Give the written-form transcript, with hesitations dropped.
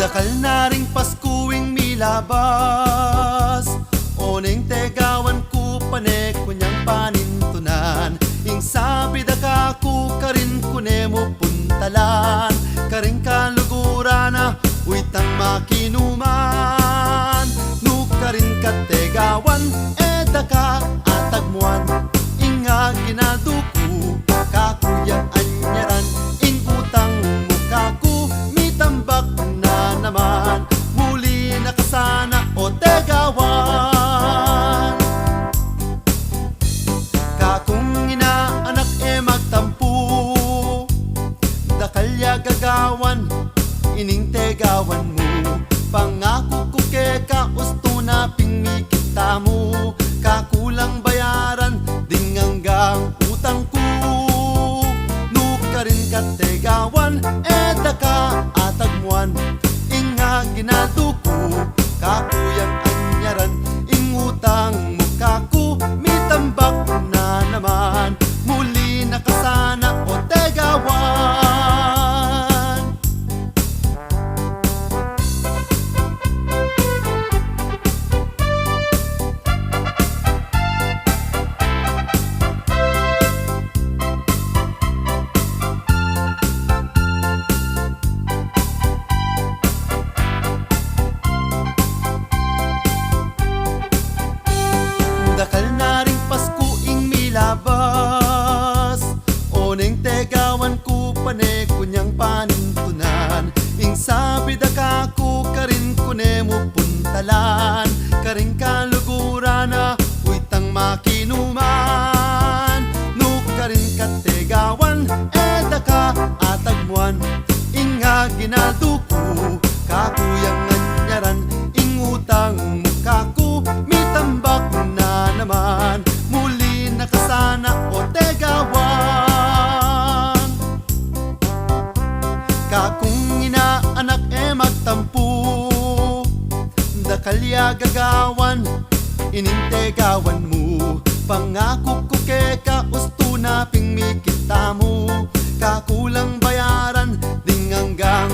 Dakal na ring Paskuing milabas, oneng tegawan ku pane kunyang panintunan. Ing sabi da ka ku karin kune mo puntalan, karing kalugurana uitang makinuman. Nu karin ka tegawan edaka atagmuan, inga ginaduku kakuyang anyaran. Ing utang mukaku mitambak na naman, muli nakasana o tegawan. Kakung inaanak magtampu, dakalya gagawan ining tegawan mo. Pangako ko keka usto na pingmi kita mo, kakulang bayaran ding hanggang utang ko. Nukarin ka tegawan edaka atagmuan, inga ginaduko kakuyang anyaran. Ing utang mo kaku mitambak na naman, muli nakasana o tegawan. Dakal na ring Paskuing milabas, oneng tegawan ku pane kunyang panintunan. Ing sabi da ka ku karin kune mo puntalan, karing kalugurana uitang makinuman. Nu karin ka tegawan edaka atagmuan, inga ginaduko kakuyang anyaran. Ing utang mukaku mitambak na naman, muli nakasana o tegawan. Kakung inaanak magtampu, dakalya gagawan ining tegawan mo. Pangako ko keka usto na pingmi kita mo, kakulang bayaran ding hanggang